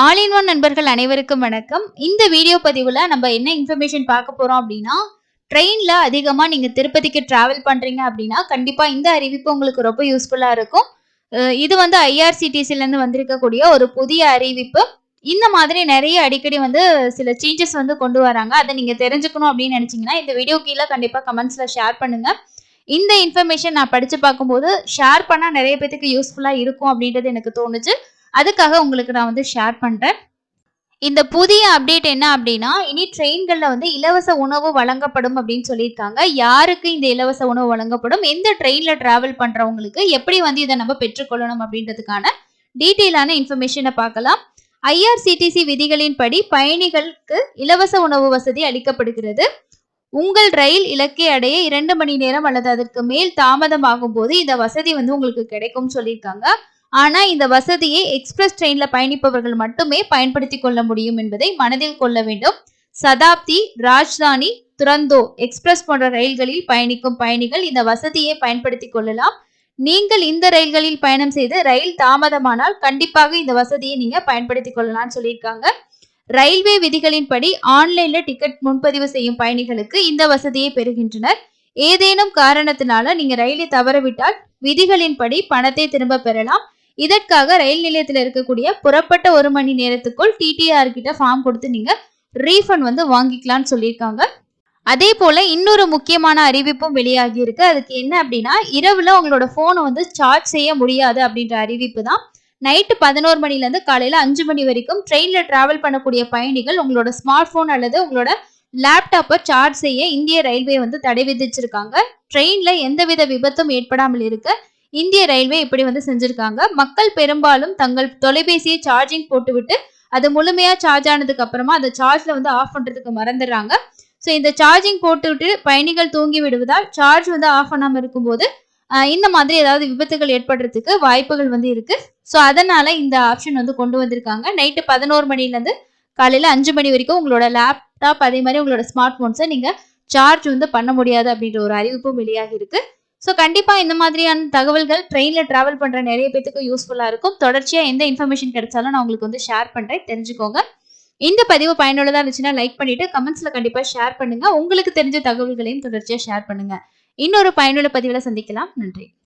All in one நண்பர்கள் அனைவருக்கும் வணக்கம். இந்த வீடியோ பதிவுல நம்ம என்ன இன்ஃபர்மேஷன் பார்க்க போறோம் அப்படின்னா, ட்ரெயின்ல அதிகமா நீங்க திருப்பதிக்கு டிராவல் பண்றீங்க அப்படின்னா, கண்டிப்பா இந்த அறிவிப்பு உங்களுக்கு ரொம்ப யூஸ்ஃபுல்லா இருக்கும். இது வந்து ஐஆர்சிடிசில இருந்து வந்திருக்கக்கூடிய ஒரு புதிய அறிவிப்பு. இந்த மாதிரி நெறைய அடிக்கடி வந்து சில சேஞ்சஸ் வந்து கொண்டு வராங்க. அத நீங்க தெரிஞ்சுக்கணும் அப்படின்னு நினைச்சீங்கன்னா, இந்த வீடியோ கீழ கண்டிப்பா கமெண்ட்ஸ்ல ஷேர் பண்ணுங்க. இந்த இன்ஃபர்மேஷன் நான் படிச்சு பார்க்கும்போது, ஷேர் பண்ணா நெறைய பேத்துக்கு யூஸ்ஃபுல்லா இருக்கும் அப்படின்றது எனக்கு தோணுச்சு. அதுக்காக உங்களுக்கு நான் வந்து ஷேர் பண்றேன். இந்த புதிய அப்டேட் என்ன அப்டின்னா, இனி ட்ரெயின்கள்ல வந்து இலவச உணவு வழங்கப்படும் அப்படின்னு சொல்லியிருக்காங்க. யாருக்கு இந்த இலவச உணவு வழங்கப்படும்? எந்த ட்ரெயின்ல டிராவல் பண்றவங்களுக்கு எப்படி வந்து இத நம்ம பெற்றுக்கொள்ளணும் அப்படின்றதுக்கான டீட்டெயிலான இன்ஃபர்மேஷன பார்க்கலாம். ஐஆர்சிடிசி விதிகளின்படி பயணிகளுக்கு இலவச உணவு வசதி அளிக்கப்படுகிறது. உங்கள் ரயில் இலக்கை அடைய 2 மணி நேரம் அல்லது அதற்கு மேல் தாமதமாகும்போது இந்த வசதி வந்து உங்களுக்கு கிடைக்கும்னு சொல்லியிருக்காங்க. ஆனா இந்த வசதியை எக்ஸ்பிரஸ் ட்ரெயின்ல பயணிப்பவர்கள் மட்டுமே பயன்படுத்திக் கொள்ள முடியும் என்பதை மனதில் கொள்ள வேண்டும். சதாப்தி, ராஜ்தானி, துரந்தோ எக்ஸ்பிரஸ் போன்ற ரயில்களில் பயணிக்கும் பயணிகள் இந்த வசதியை பயன்படுத்திக் கொள்ளலாம். நீங்கள் இந்த ரயில்களில் பயணம் செய்து ரயில் தாமதமானால் கண்டிப்பாக இந்த வசதியை நீங்க பயன்படுத்திக் கொள்ளலாம்னு சொல்லியிருக்காங்க. ரயில்வே விதிகளின்படி ஆன்லைன்ல டிக்கெட் முன்பதிவு செய்யும் பயணிகளுக்கு இந்த வசதியை பெறுகின்றனர். ஏதேனும் காரணத்தினால நீங்க ரயிலை தவறவிட்டால் விதிகளின்படி பணத்தை திரும்ப பெறலாம். இதற்காக ரயில் நிலையத்தில் இருக்கக்கூடிய புறப்பட்ட 1 மணி நேரத்துக்குள் டிடிஆர் கிட்ட ஃபார்ம் கொடுத்து நீங்க ரீஃபண்ட் வந்து வாங்கிக்கலாம்னு சொல்லியிருக்காங்க. அதே போல இன்னொரு முக்கியமான அறிவிப்பும் வெளியாகி இருக்கு. அதுக்கு என்ன அப்படின்னா, இரவுல உங்களோட போனை வந்து சார்ஜ் செய்ய முடியாது அப்படின்ற அறிவிப்பு தான். நைட்டு 11 மணிலேருந்து காலையில 5 மணி வரைக்கும் ட்ரெயின்ல டிராவல் பண்ணக்கூடிய பயணிகள் உங்களோட ஸ்மார்ட் போன் அல்லது உங்களோட லேப்டாப்பை சார்ஜ் செய்ய இந்திய ரயில்வே வந்து தடை விதிச்சிருக்காங்க. ட்ரெயின்ல எந்தவித விபத்தும் ஏற்படாமல் இருக்க இந்திய ரயில்வே இப்படி வந்து செஞ்சிருக்காங்க. மக்கள் பெரும்பாலும் தங்கள் தொலைபேசியை சார்ஜிங் போட்டுவிட்டு அது முழுமையா சார்ஜ் ஆனதுக்கு அப்புறமா அதை சார்ஜ்ல வந்து ஆஃப் பண்றதுக்கு மறந்துடுறாங்க. ஸோ இந்த சார்ஜிங் போட்டுவிட்டு பயணிகள் தூங்கி விடுவதால் சார்ஜ் வந்து ஆஃப் பண்ணாமல் இருக்கும்போது இந்த மாதிரி ஏதாவது விபத்துகள் ஏற்படுறதுக்கு வாய்ப்புகள் வந்து இருக்கு. ஸோ அதனால இந்த ஆப்ஷன் வந்து கொண்டு வந்திருக்காங்க. நைட்டு 11 மணிலேருந்து காலையில 5 மணி வரைக்கும் உங்களோட லேப்டாப் அதே மாதிரி உங்களோட ஸ்மார்ட் போன்ஸை நீங்க சார்ஜ் வந்து பண்ண முடியாது அப்படின்ற ஒரு அறிவிப்பும் வெளியாகி இருக்கு. ஸோ கண்டிப்பா இந்த மாதிரியான தகவல்கள் ட்ரெயின்ல டிராவல் பண்ற நிறைய பேத்துக்கு யூஸ்ஃபுல்லா இருக்கும். தொடர்ச்சியா எந்த இன்ஃபர்மேஷன் கிடைச்சாலும் நான் உங்களுக்கு வந்து ஷேர் பண்றேன், தெரிஞ்சுக்கோங்க. இந்த பதிவு பயனுள்ளதா இருந்துச்சுன்னா லைக் பண்ணிட்டு கமெண்ட்ஸ்ல கண்டிப்பா ஷேர் பண்ணுங்க. உங்களுக்கு தெரிஞ்ச தகவல்களையும் தொடர்ச்சியா ஷேர் பண்ணுங்க. இன்னொரு பயனுள்ள பதிவுல சந்திக்கலாம். நன்றி.